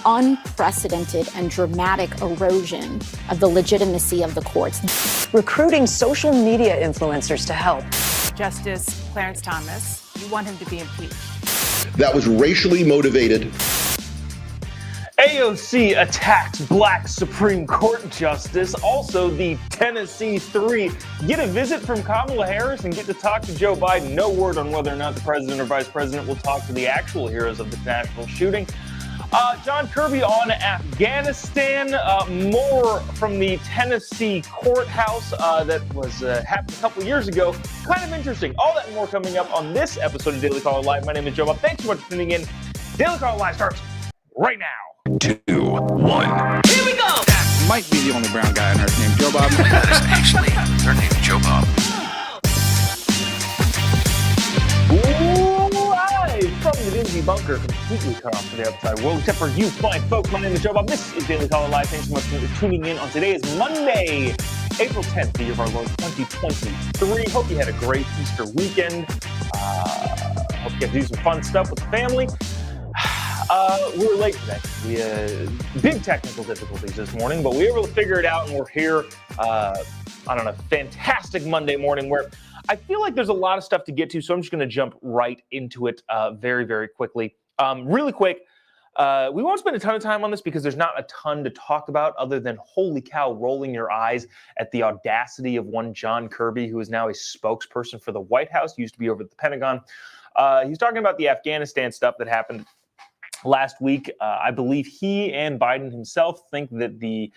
unprecedented and dramatic erosion of the legitimacy of the courts. Recruiting social media influencers to help. Justice Clarence Thomas, you want him to be impeached. That was racially motivated. AOC attacks Black Supreme Court Justice. Also, the Tennessee Three get a visit from Kamala Harris and get to talk to Joe Biden. No word on whether or not the president or vice president will talk to the actual heroes of the national shooting. John Kirby on Afghanistan. More from the Tennessee courthouse that was happened a couple years ago. Kind of interesting. All that and more coming up on this episode of Daily Caller Live. My name is Jobob. Thanks so much for tuning in. Daily Caller Live starts right now. 2, 1. Here we go! That might be the only brown guy on earth named Jobob. That is actually their name, Jobob. Live from the dingy bunker, completely cut off to the outside world, except for you fine folks. My name is Jobob. This is Daily Caller Live. Thanks so much for tuning in on today. Is Monday, April 10th, the year of our Lord 2023. Hope you had a great Easter weekend. Hope you got to do some fun stuff with the family. We were late today. We had big technical difficulties this morning, but we were able to figure it out, and we're here on a fantastic Monday morning where I feel like there's a lot of stuff to get to, so I'm just going to jump right into it very, very quickly. Really quick, we won't spend a ton of time on this because there's not a ton to talk about other than, holy cow, rolling your eyes at the audacity of one John Kirby, who is now a spokesperson for the White House, used to be over at the Pentagon. He's talking about the Afghanistan stuff that happened last week. I believe he and Biden himself think that the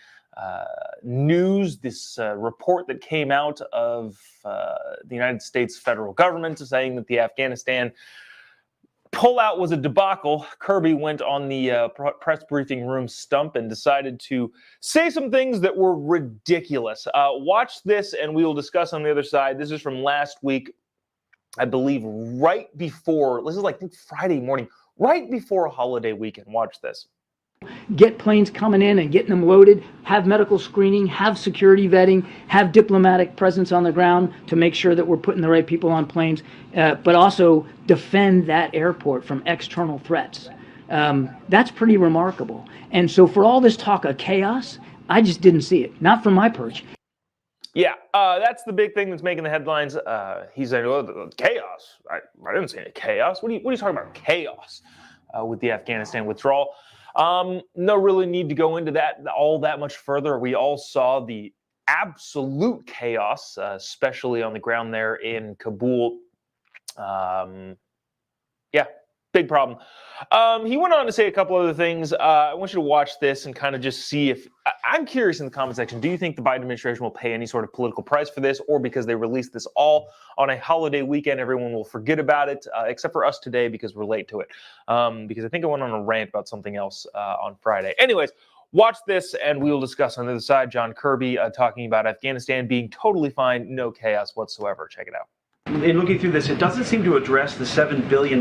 news, this report that came out of the United States federal government saying that the Afghanistan pullout was a debacle. Kirby went on the press briefing room stump and decided to say some things that were ridiculous. Watch this and we will discuss on the other side. This is from last week, I believe right before, this is like Friday morning, right before a holiday weekend. Watch this. Get planes coming in and getting them loaded, have medical screening, have security vetting, have diplomatic presence on the ground to make sure that we're putting the right people on planes, but also defend that airport from external threats. That's pretty remarkable. And so for all this talk of chaos, I just didn't see it, not from my perch. Yeah, that's the big thing that's making the headlines. He's saying, oh, chaos. I didn't say any chaos. What are you talking about? Chaos with the Afghanistan withdrawal. No really need to go into that all that much further. We all saw the absolute chaos, especially on the ground there in Kabul. Yeah, big problem. He went on to say a couple other things. I want you to watch this and kind of just see if I'm curious in the comment section. Do you think the Biden administration will pay any sort of political price for this, or because they released this all on a holiday weekend, everyone will forget about it, except for us today because we're late to it. Because I think I went on a rant about something else on Friday. Anyways, watch this and we will discuss on the other side. John Kirby talking about Afghanistan being totally fine, no chaos whatsoever. Check it out. In looking through this, it doesn't seem to address the $7 billion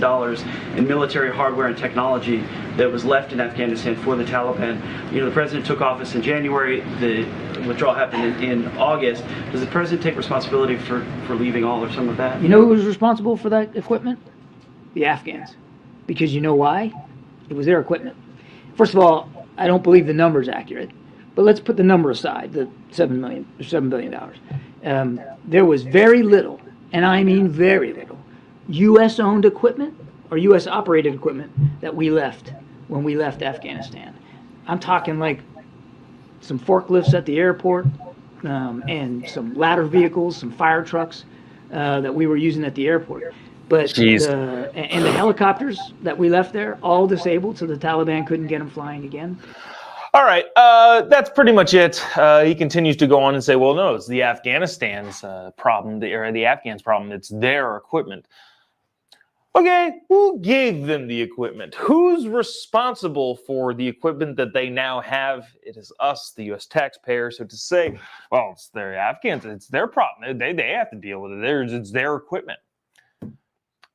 in military hardware and technology that was left in Afghanistan for the Taliban. You know, the president took office in January. The withdrawal happened in August. Does the president take responsibility for leaving all or some of that? You know who was responsible for that equipment? The Afghans. Because you know why? It was their equipment. First of all, I don't believe the number's accurate, but let's put the number aside, the $7 billion. There was very little, and I mean very little, U.S.-owned equipment or U.S.-operated equipment that we left when we left Afghanistan. I'm talking like some forklifts at the airport and some ladder vehicles, some fire trucks that we were using at the airport. But and the helicopters that we left there, all disabled, so the Taliban couldn't get them flying again. All right, that's pretty much it. He continues to go on and say, well, no, it's the Afghanistan's problem, the Afghans' problem. It's their equipment. Okay, who gave them the equipment? Who's responsible for the equipment that they now have? It is us, the U.S. taxpayer. So to say, well, it's their Afghans, it's their problem. They have to deal with it. It's their equipment.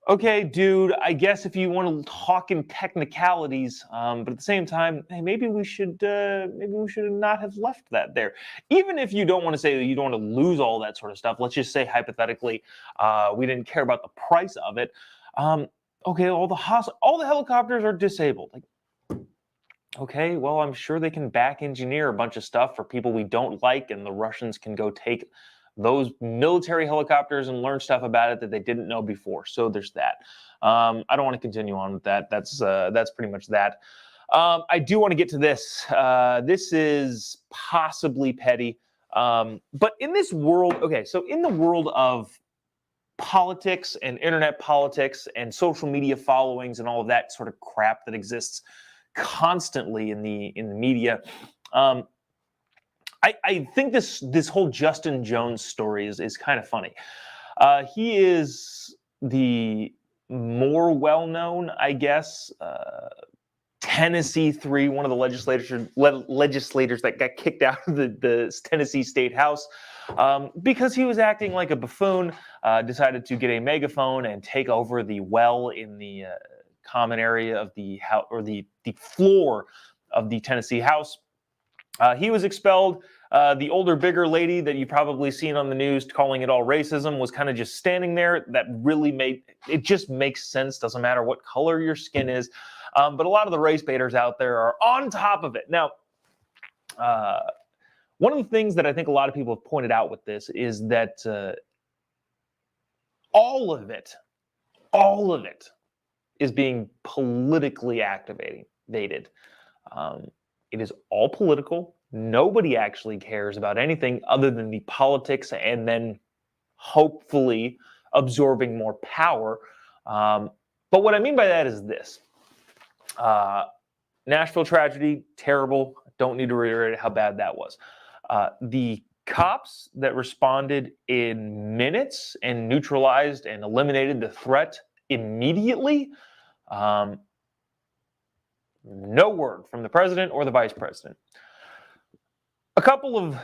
Okay, dude, I guess if you want to talk in technicalities, but at the same time, hey, maybe we should not have left that there. Even if you don't want to say that you don't want to lose all that sort of stuff, let's just say hypothetically, we didn't care about the price of it. Okay, all the helicopters are disabled. Like, Okay, well, I'm sure they can back engineer a bunch of stuff for people we don't like, and the Russians can go take those military helicopters and learn stuff about it that they didn't know before. So there's that. I don't want to continue on with that. That's pretty much that. I do want to get to this. This is possibly petty, but in this world, okay, so in the world of politics and internet politics and social media followings and all of that sort of crap that exists constantly in the media, I think this whole Justin Jones story is kind of funny. He is the more well-known, I guess, Tennessee 3, one of the legislators that got kicked out of the Tennessee State House because he was acting like a buffoon, decided to get a megaphone and take over the well in the common area of the house, or the floor of the Tennessee House. He was expelled. The older, bigger lady that you've probably seen on the news calling it all racism was kind of just standing there. That really just makes sense. Doesn't matter what color your skin is. But a lot of the race baiters out there are on top of it. Now, one of the things that I think a lot of people have pointed out with this is that all of it is being politically activated. It is all political. Nobody actually cares about anything other than the politics and then hopefully absorbing more power. But what I mean by that is this. Nashville tragedy, terrible. Don't need to reiterate how bad that was. The cops that responded in minutes and neutralized and eliminated the threat immediately, no word from the president or the vice president. A couple of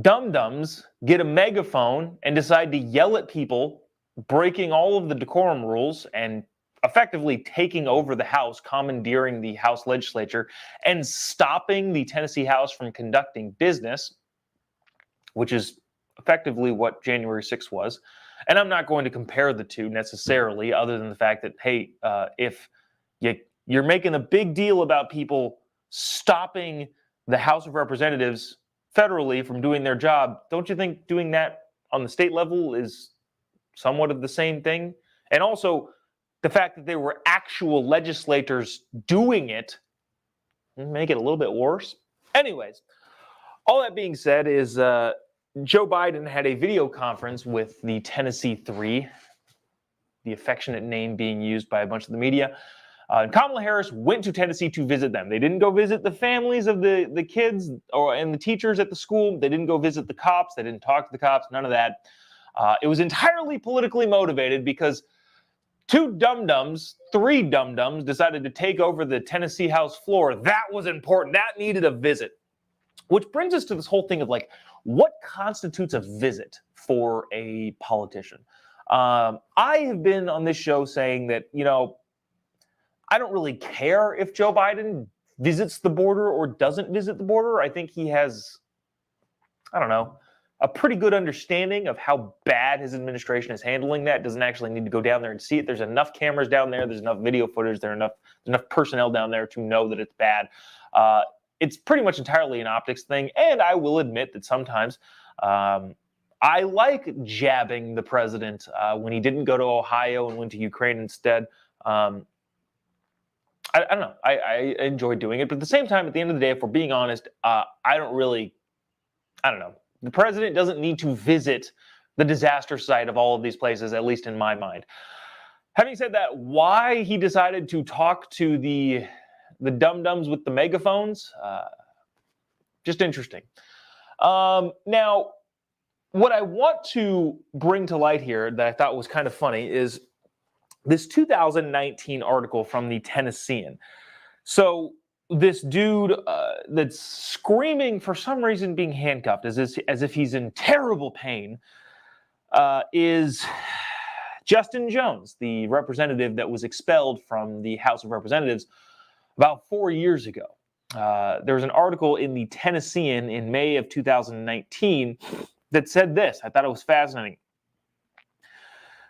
dum-dums get a megaphone and decide to yell at people, breaking all of the decorum rules and effectively taking over the House, commandeering the House legislature, and stopping the Tennessee House from conducting business, which is effectively what January 6th was. And I'm not going to compare the two necessarily, other than the fact that, hey, if you're making a big deal about people stopping the House of Representatives federally from doing their job, don't you think doing that on the state level is somewhat of the same thing? And also, the fact that there were actual legislators doing it make it a little bit worse. Anyways, all that being said is Joe Biden had a video conference with the Tennessee 3, the affectionate name being used by a bunch of the media. Kamala Harris went to Tennessee to visit them. They didn't go visit the families of the kids and the teachers at the school. They didn't go visit the cops. They didn't talk to the cops, none of that. It was entirely politically motivated because three dum-dums decided to take over the Tennessee House floor. That was important. That needed a visit. Which brings us to this whole thing of like, what constitutes a visit for a politician? I have been on this show saying that, I don't really care if Joe Biden visits the border or doesn't visit the border. I think he has, a pretty good understanding of how bad his administration is handling that. Doesn't actually need to go down there and see it. There's enough cameras down there. There's enough video footage. There's enough personnel down there to know that it's bad. It's pretty much entirely an optics thing. And I will admit that sometimes I like jabbing the president when he didn't go to Ohio and went to Ukraine instead. I don't know. I enjoy doing it. But at the same time, at the end of the day, if we're being honest, I don't know. The president doesn't need to visit the disaster site of all of these places, at least in my mind. Having said that, why he decided to talk to the dum-dums with the megaphones, just interesting. Now, what I want to bring to light here that I thought was kind of funny is this 2019 article from the Tennessean. So this dude that's screaming for some reason being handcuffed as if he's in terrible pain is Justin Jones, the representative that was expelled from the House of Representatives about 4 years ago. There was an article in the Tennessean in May of 2019 that said this. I thought it was fascinating.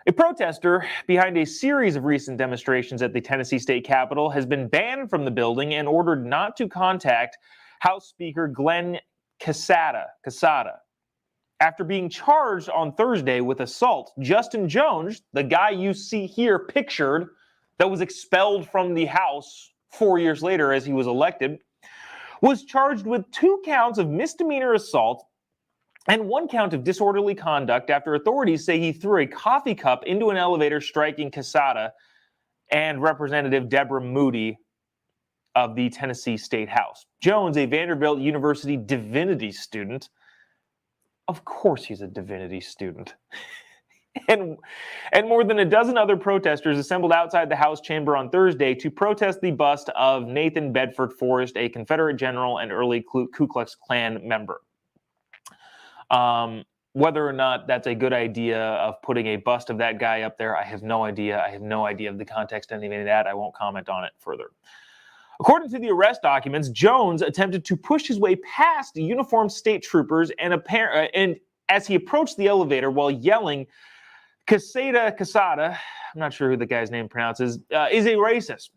A protester behind a series of recent demonstrations at the Tennessee state capitol has been banned from the building and ordered not to contact House Speaker Glenn Casada. After being charged on Thursday with assault, Justin Jones, the guy you see here pictured that was expelled from the House 4 years later as he was elected, was charged with 2 counts of misdemeanor assault and 1 count of disorderly conduct after authorities say he threw a coffee cup into an elevator, striking Casada and Representative Deborah Moody of the Tennessee State House. Jones, a Vanderbilt University divinity student, of course he's a divinity student, and more than a dozen other protesters assembled outside the House chamber on Thursday to protest the bust of Nathan Bedford Forrest, a Confederate general and early Ku Klux Klan member. Whether or not that's a good idea of putting a bust of that guy up there, I have no idea. I have no idea of the context of any of that. I won't comment on it further. According to the arrest documents, Jones attempted to push his way past uniformed state troopers and as he approached the elevator while yelling, Casada, I'm not sure who the guy's name pronounces, is a racist.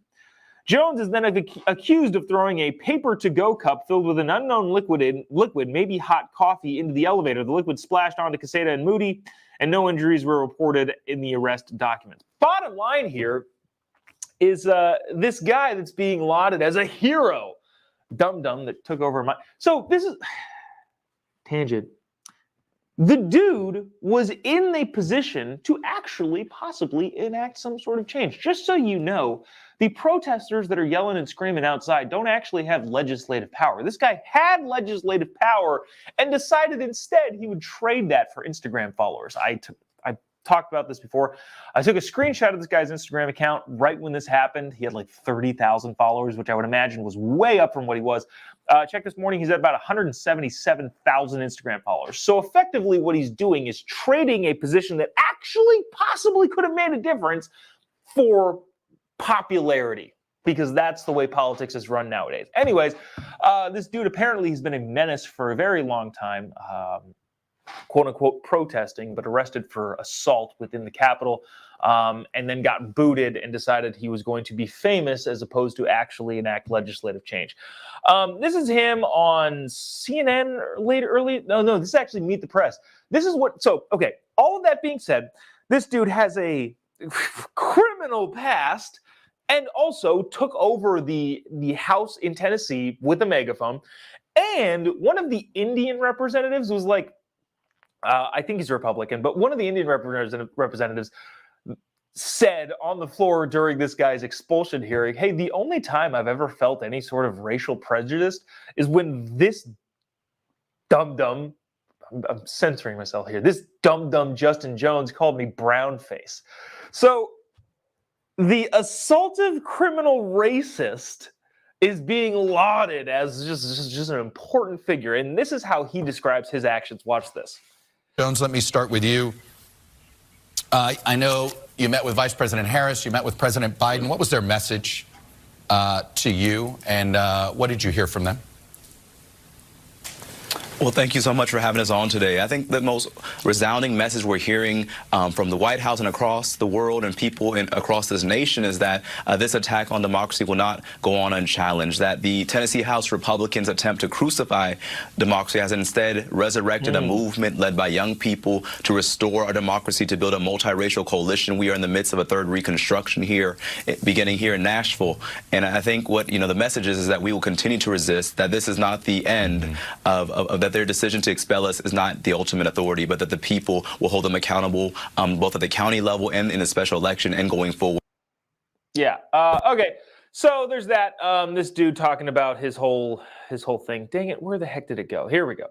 Jones is then accused of throwing a paper-to-go cup filled with an unknown liquid, maybe hot coffee, into the elevator. The liquid splashed onto Casada and Moody, and no injuries were reported in the arrest documents. Bottom line here is this guy that's being lauded as a hero, dum-dum that took over my... So this is... Tangent. The dude was in a position to actually possibly enact some sort of change. Just so you know, the protesters that are yelling and screaming outside don't actually have legislative power. This guy had legislative power and decided instead he would trade that for Instagram followers. I talked about this before. I took a screenshot of this guy's Instagram account right when this happened. He had like 30,000 followers, which I would imagine was way up from what he was. Check this morning, he's at about 177,000 Instagram followers. So effectively what he's doing is trading a position that actually possibly could have made a difference for popularity, because that's the way politics is run nowadays. Anyways, this dude apparently has been a menace for a very long time. Quote-unquote protesting, but arrested for assault within the Capitol, and then got booted and decided he was going to be famous as opposed to actually enact legislative change. This is him on CNN No, this is actually Meet the Press. This is what, so, okay, all of that being said, this dude has a criminal past and also took over the House in Tennessee with a megaphone, and one of the Indian representatives was like, I think he's Republican, but one of the Indian representatives said on the floor during this guy's expulsion hearing, hey, the only time I've ever felt any sort of racial prejudice is when this dum-dum, I'm censoring myself here, this dum-dum Justin Jones called me brown face. So the assaultive criminal racist is being lauded as just an important figure, and this is how he describes his actions. Watch this. Jones, let me start with you. I know you met with Vice President Harris, you met with President Biden. What was their message to you, and what did you hear from them? Well, thank you so much for having us on today. I think the most resounding message we're hearing from the White House and across the world and people across this nation is that this attack on democracy will not go on unchallenged, that the Tennessee House Republicans' attempt to crucify democracy has instead resurrected a movement led by young people to restore our democracy, to build a multiracial coalition. We are in the midst of a third reconstruction here, beginning here in Nashville. And I think what, the message is that we will continue to resist, that this is not the end of that their decision to expel us is not the ultimate authority, but that the people will hold them accountable both at the county level and in the special election and going forward. Yeah. Okay. So there's that. This dude talking about his whole thing. Dang it. Where the heck did it go? Here we go.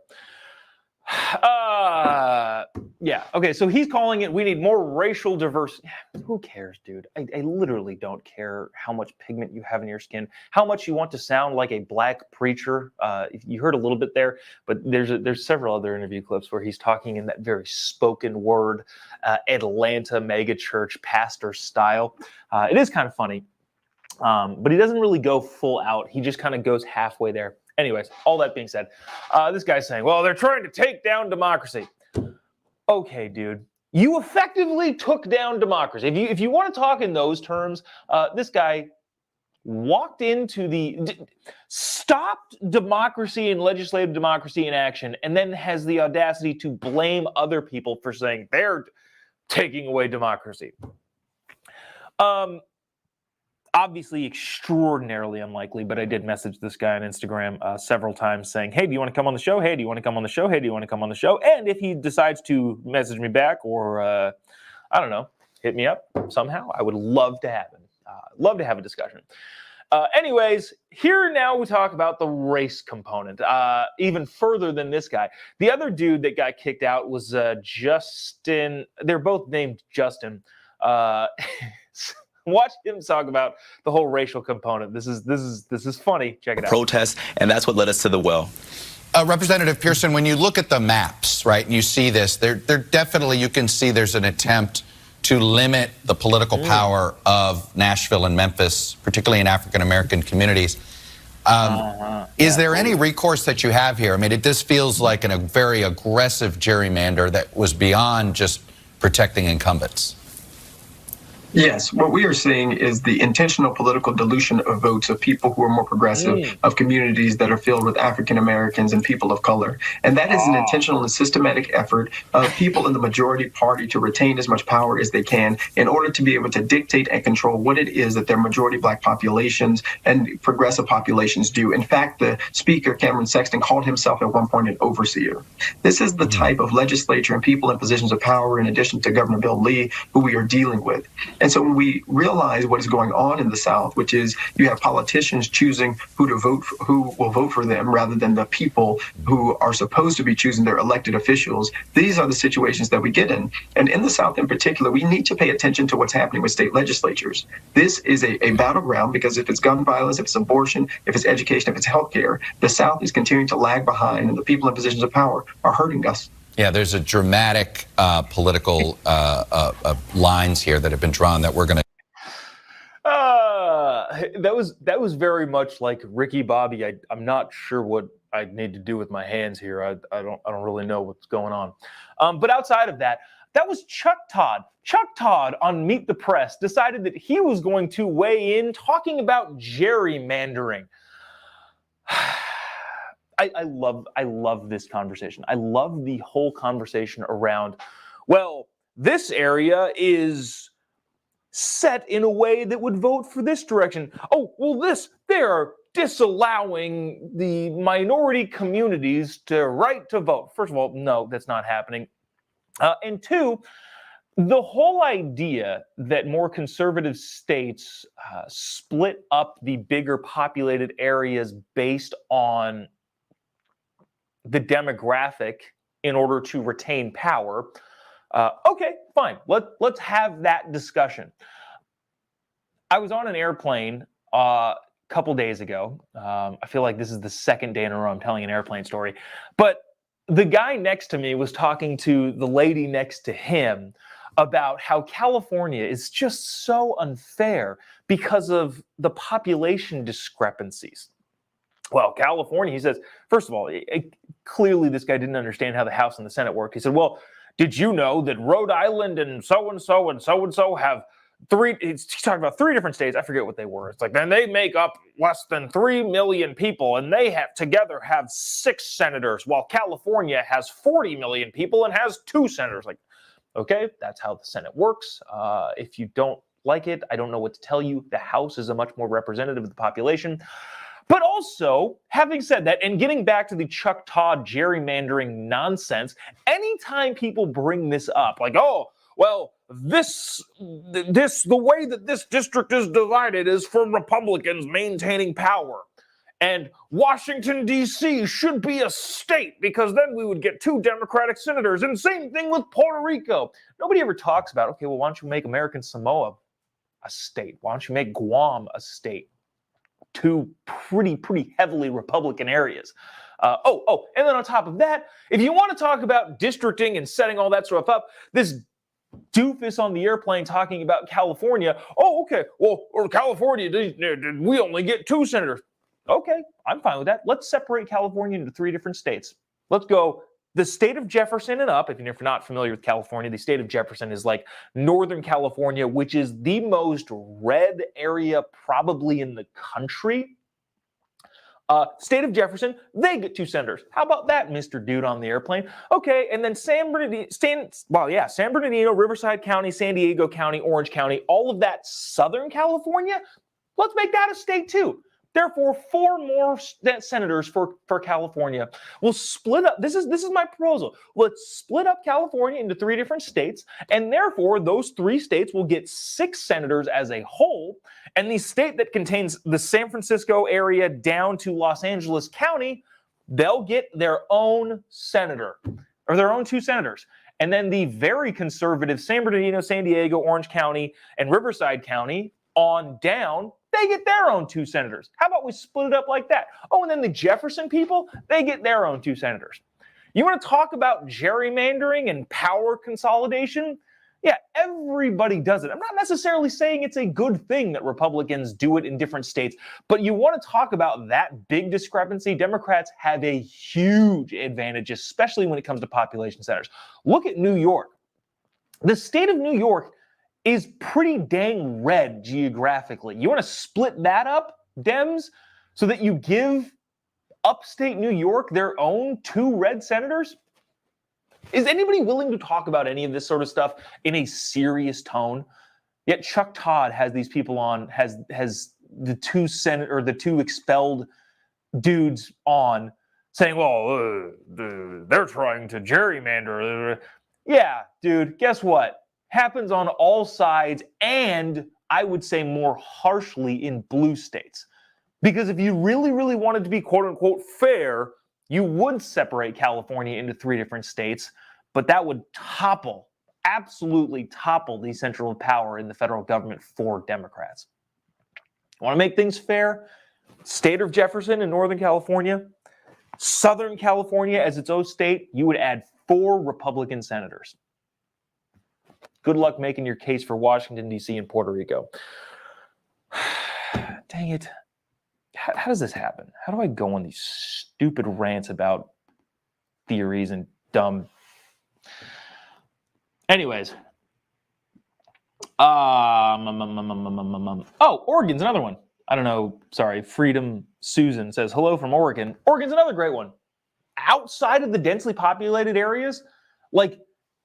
Yeah. Okay. So he's calling it, we need more racial diversity. Who cares, dude? I literally don't care how much pigment you have in your skin, how much you want to sound like a black preacher. You heard a little bit there, but there's several other interview clips where he's talking in that very spoken word, Atlanta mega church pastor style. It is kind of funny, but he doesn't really go full out. He just kind of goes halfway there. Anyways, all that being said, this guy's saying, well, they're trying to take down democracy. Okay, dude, you effectively took down democracy. If you want to talk in those terms, this guy walked into stopped democracy and legislative democracy in action, and then has the audacity to blame other people for saying they're taking away democracy. Obviously extraordinarily unlikely, but I did message this guy on Instagram several times saying, hey, do you want to come on the show? Hey, do you want to come on the show? Hey, do you want to come on the show? And if he decides to message me back or, I don't know, hit me up somehow, I would love to have him. Love to have a discussion. Anyways, here now we talk about the race component, even further than this guy. The other dude that got kicked out was Justin. They're both named Justin. Watch him talk about the whole racial component. This is funny. Check it out. Protests, and that's what led us to the well. Representative Pearson, when you look at the maps, right, and you see this, there definitely, you can see there's an attempt to limit the political power of Nashville and Memphis, particularly in African-American communities. Is there any recourse that you have here? I mean, this feels like a very aggressive gerrymander that was beyond just protecting incumbents. Yes, what we are seeing is the intentional political dilution of votes of people who are more progressive, of communities that are filled with African Americans and people of color. And that is an intentional and systematic effort of people in the majority party to retain as much power as they can in order to be able to dictate and control what it is that their majority black populations and progressive populations do. In fact, the speaker, Cameron Sexton, called himself at one point an overseer. This is the type of legislature and people in positions of power, in addition to Governor Bill Lee, who we are dealing with. And so when we realize what is going on in the South, which is you have politicians choosing who will vote for them rather than the people who are supposed to be choosing their elected officials, these are the situations that we get in. And in the South in particular, we need to pay attention to what's happening with state legislatures. This is a battleground because if it's gun violence, if it's abortion, if it's education, if it's healthcare, the South is continuing to lag behind and the people in positions of power are hurting us. Yeah, there's a dramatic political lines here that have been drawn that we're going to. That was very much like Ricky Bobby. I'm not sure what I need to do with my hands here. I don't really know what's going on. But outside of that, that was Chuck Todd. Chuck Todd on Meet the Press decided that he was going to weigh in talking about gerrymandering. I love this conversation. I love the whole conversation around, well, this area is set in a way that would vote for this direction. Oh, well, they're disallowing the minority communities to right to vote. First of all, no, that's not happening. And two, the whole idea that more conservative states split up the bigger populated areas based on the demographic in order to retain power. Okay, fine. Let's have that discussion. I was on an airplane a couple days ago. I feel like this is the second day in a row I'm telling an airplane story. But the guy next to me was talking to the lady next to him about how California is just so unfair because of the population discrepancies. Well, California, he says, first of all, clearly this guy didn't understand how the House and the Senate worked. He said, well, did you know that Rhode Island and so-and-so and so-and-so have he's talking about 3 different states. I forget what they were. It's like, then they make up less than 3 million people, and they together have 6 senators, while California has 40 million people and has 2 senators. Like, okay, that's how the Senate works. If you don't like it, I don't know what to tell you. The House is a much more representative of the population. But also, having said that, and getting back to the Chuck Todd gerrymandering nonsense, anytime people bring this up, like, oh, well, the way that this district is divided is for Republicans maintaining power. And Washington, D.C. should be a state because then we would get 2 Democratic senators. And same thing with Puerto Rico. Nobody ever talks about, okay, well, why don't you make American Samoa a state? Why don't you make Guam a state? 2 pretty heavily Republican areas. And then on top of that, if you want to talk about districting and setting all that stuff up, this doofus on the airplane talking about California, oh, okay, well, or California, we only get 2 senators. Okay, I'm fine with that. Let's separate California into 3 different states. Let's go the state of Jefferson and up, if you're not familiar with California, the state of Jefferson is like Northern California, which is the most red area probably in the country. State of Jefferson, they get 2 senators. How about that, Mr. Dude on the airplane? Okay, and then San Bernardino, Riverside County, San Diego County, Orange County, all of that Southern California, let's make that a state too. Therefore, 4 more senators for California. We'll split up. This is my proposal. Let's split up California into 3 different states, and therefore those 3 states will get 6 senators as a whole. And the state that contains the San Francisco area down to Los Angeles County, they'll get their own senator, or their own 2 senators. And then the very conservative San Bernardino, San Diego, Orange County, and Riverside County on down, they get their own 2 senators. How about we split it up like that? Oh, and then the Jefferson people, they get their own 2 senators. You want to talk about gerrymandering and power consolidation? Yeah, everybody does it. I'm not necessarily saying it's a good thing that Republicans do it in different states, but you want to talk about that big discrepancy. Democrats have a huge advantage, especially when it comes to population centers. Look at New York. The state of New York is pretty dang red geographically. You want to split that up, Dems, so that you give upstate New York their own 2 red senators? Is anybody willing to talk about any of this sort of stuff in a serious tone? Yet Chuck Todd has these people on, has the 2 expelled dudes on, saying, well, they're trying to gerrymander. Yeah, dude, guess what? Happens on all sides, and I would say more harshly in blue states. Because if you really, really wanted to be quote-unquote fair, you would separate California into 3 different states, but that would absolutely topple the central power in the federal government for Democrats. Want to make things fair? State of Jefferson in Northern California, Southern California as its own state, you would add 4 Republican senators. Good luck making your case for Washington, D.C. and Puerto Rico. Dang it. How does this happen? How do I go on these stupid rants about theories and dumb... Anyways. Oh, Oregon's another one. I don't know. Sorry. Freedom Susan says, hello from Oregon. Oregon's another great one. Outside of the densely populated areas, like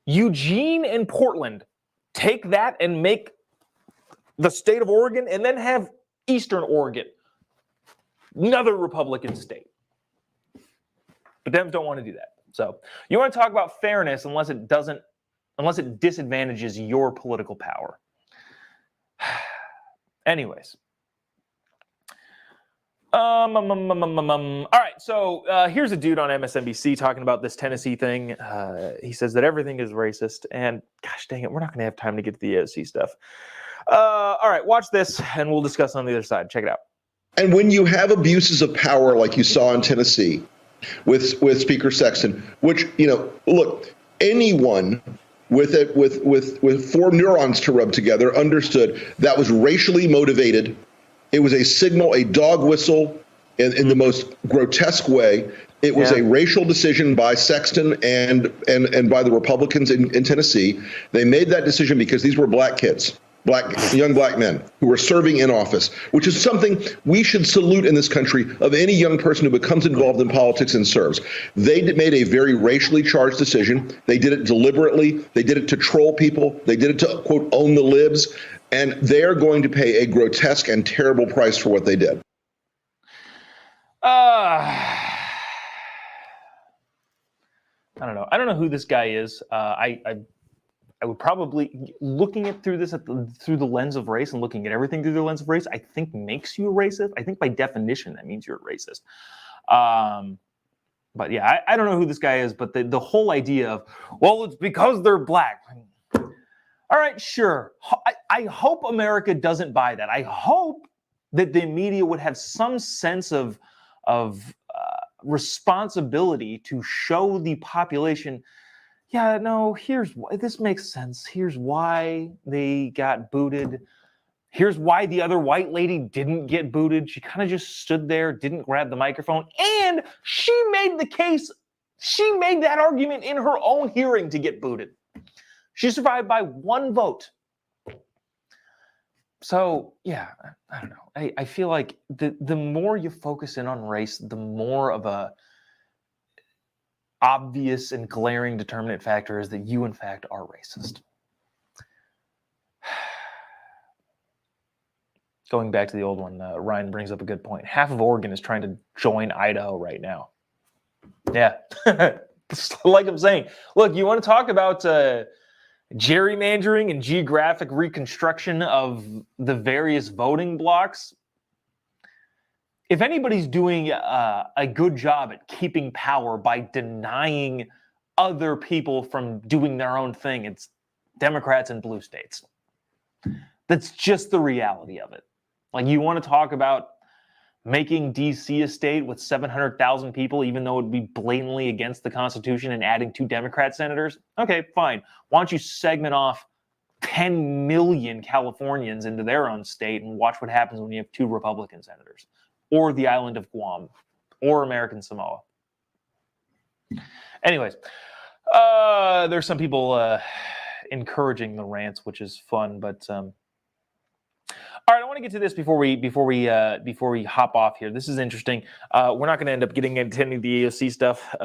Eugene and Portland, take that and make the state of Oregon, and then have Eastern Oregon, another Republican state. But Dems don't want to do that. So you want to talk about fairness unless it disadvantages your political power. Anyways. All right, so here's a dude on MSNBC talking about this Tennessee thing. He says that everything is racist, and gosh dang it, we're not going to have time to get to the AOC stuff. All right, watch this, and we'll discuss on the other side. Check it out. And when you have abuses of power like you saw in Tennessee with Speaker Sexton, which, look, anyone with 4 neurons to rub together understood that was racially motivated. It was a signal, a dog whistle in the most grotesque way. It was a racial decision by Sexton and by the Republicans in Tennessee. They made that decision because these were black kids, young black men who were serving in office, which is something we should salute in this country of any young person who becomes involved in politics and serves. They made a very racially charged decision. They did it deliberately. They did it to troll people. They did it to, quote, own the libs. And they're going to pay a grotesque and terrible price for what they did. I don't know. I don't know who this guy is. I would probably, looking at through this through the lens of race and looking at everything through the lens of race, I think makes you a racist. I think by definition that means you're a racist. But yeah, I don't know who this guy is. But the whole idea of, well, it's because they're black. All right, sure. I hope America doesn't buy that. I hope that the media would have some sense of responsibility to show the population, yeah, no, here's why this makes sense. Here's why they got booted. Here's why the other white lady didn't get booted. She kind of just stood there, didn't grab the microphone, and she made the case She made that argument in her own hearing to get booted. She survived by 1 vote. So, yeah, I don't know. I feel like the more you focus in on race, the more of a obvious and glaring determinant factor is that you, in fact, are racist. Going back to the old one, Ryan brings up a good point. Half of Oregon is trying to join Idaho right now. Yeah. Like I'm saying, look, you want to talk about gerrymandering and geographic reconstruction of the various voting blocks? If anybody's doing a good job at keeping power by denying other people from doing their own thing, it's Democrats in blue states. That's just the reality of it. Like, you want to talk about making D.C. a state with 700,000 people, even though it would be blatantly against the Constitution, and adding 2 Democrat senators? Okay, fine. Why don't you segment off 10 million Californians into their own state and watch what happens when you have 2 Republican senators, or the island of Guam, or American Samoa? Anyways, there's some people encouraging the rants, which is fun, but all right, I want to get to this before we hop off here. This is interesting. We're not going to end up getting into any of the AOC stuff,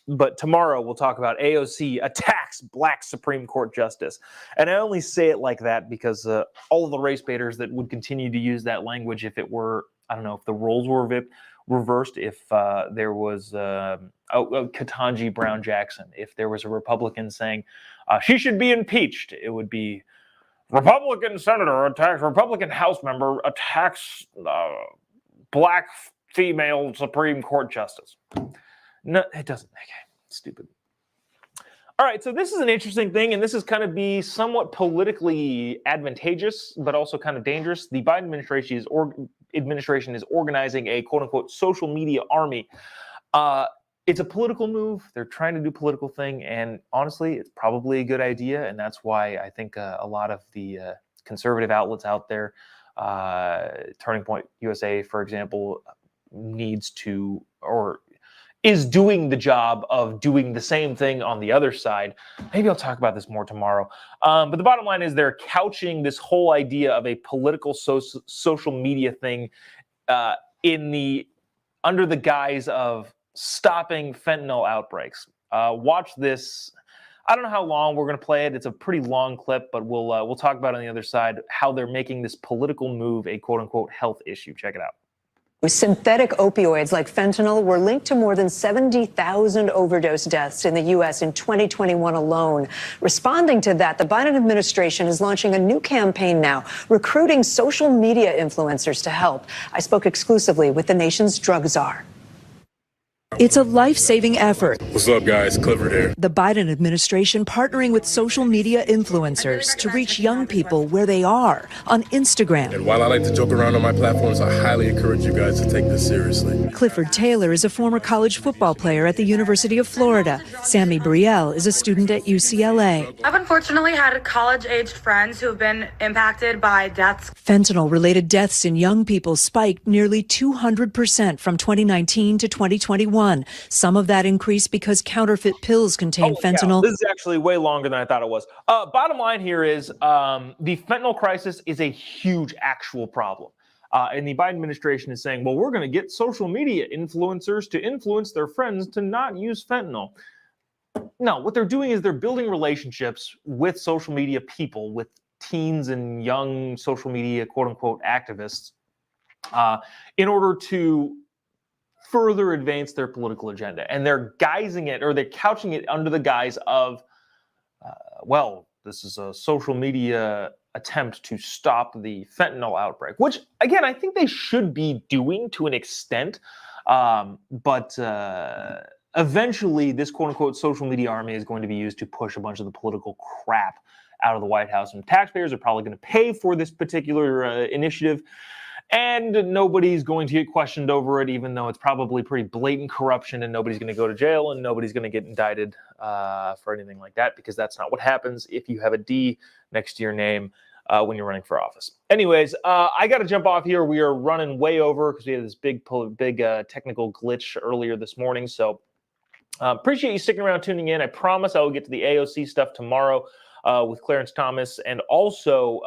but tomorrow we'll talk about AOC attacks Black Supreme Court justice. And I only say it like that because all of the race baiters that would continue to use that language, if it were, I don't know, if the roles were reversed, if there was Ketanji Brown Jackson, if there was a Republican saying she should be impeached, it would be Republican senator attacks, Republican House member attacks Black female Supreme Court justice. No, it doesn't. Okay, stupid. All right, so this is an interesting thing, and this is kind of be somewhat politically advantageous, but also kind of dangerous. The Biden administration is organizing a quote-unquote social media army. It's a political move. They're trying to do a political thing, and honestly, it's probably a good idea, and that's why I think a lot of the conservative outlets out there, Turning Point USA, for example, needs to, or is doing the job of doing the same thing on the other side. Maybe I'll talk about this more tomorrow. But the bottom line is they're couching this whole idea of a political social media thing under the guise of stopping fentanyl outbreaks. Watch this. I don't know how long we're going to play it. It's a pretty long clip, but we'll talk about on the other side how they're making this political move a quote-unquote health issue. Check it out. Synthetic opioids like fentanyl were linked to more than 70,000 overdose deaths in the U.S. in 2021 alone. Responding to that, the Biden administration is launching a new campaign now, recruiting social media influencers to help. I spoke exclusively with the nation's drug czar. It's a life-saving effort. What's up, guys? Clifford here. The Biden administration partnering with social media influencers to reach young people where they are on Instagram. And while I like to joke around on my platforms, I highly encourage you guys to take this seriously. Clifford Taylor is a former college football player at the University of Florida. Sammy Brielle is a student at UCLA. I've unfortunately had college-aged friends who have been impacted by deaths. Fentanyl-related deaths in young people spiked nearly 200% from 2019 to 2021. Some of that increase because counterfeit pills contain fentanyl. This is actually way longer than I thought it was. Bottom line here is the fentanyl crisis is a huge actual problem. And the Biden administration is saying, well, we're going to get social media influencers to influence their friends to not use fentanyl. No, what they're doing is they're building relationships with social media people, with teens and young social media quote-unquote activists in order to further advance their political agenda. And they're guising it, or they're couching it under the guise of, well, this is a social media attempt to stop the fentanyl outbreak, which, again, I think they should be doing to an extent. But eventually, this quote-unquote social media army is going to be used to push a bunch of the political crap out of the White House. And taxpayers are probably going to pay for this particular initiative. And nobody's going to get questioned over it, even though it's probably pretty blatant corruption, and nobody's going to go to jail, and nobody's going to get indicted for anything like that, because that's not what happens if you have a D next to your name when you're running for office. Anyways, I got to jump off here. We are running way over because we had this big technical glitch earlier this morning. So Appreciate you sticking around, tuning in. I promise I will get to the AOC stuff tomorrow with Clarence Thomas. And also,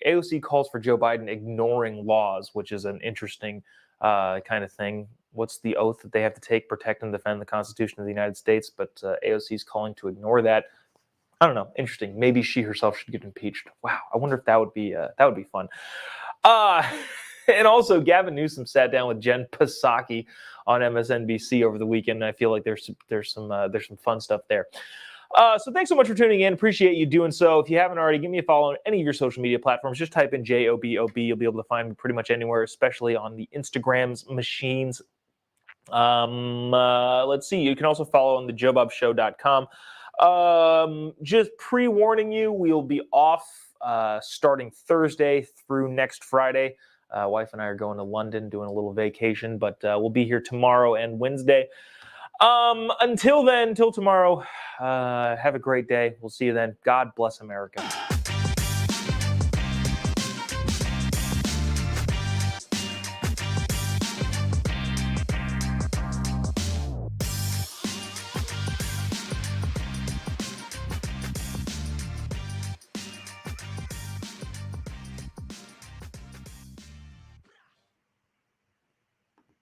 AOC calls for Joe Biden ignoring laws, which is an interesting kind of thing. What's the oath that they have to take? Protect and defend the Constitution of the United States. But AOC is calling to ignore that. I don't know. Interesting. Maybe she herself should get impeached. Wow. I wonder if that would be fun. And also, Gavin Newsom sat down with Jen Psaki on MSNBC over the weekend. And I feel like there's some fun stuff there. So thanks so much for tuning in. Appreciate you doing so. If you haven't already, give me a follow on any of your social media platforms. Just type in JOBOB. You'll be able to find me pretty much anywhere, especially on the Instagrams machines. Let's see. You can also follow on the jobobshow.com. Just pre-warning you, we'll be off starting Thursday through next Friday. Wife and I are going to London, doing a little vacation, but we'll be here tomorrow and Wednesday. Until then, till tomorrow, have a great day. We'll see you then. God bless America.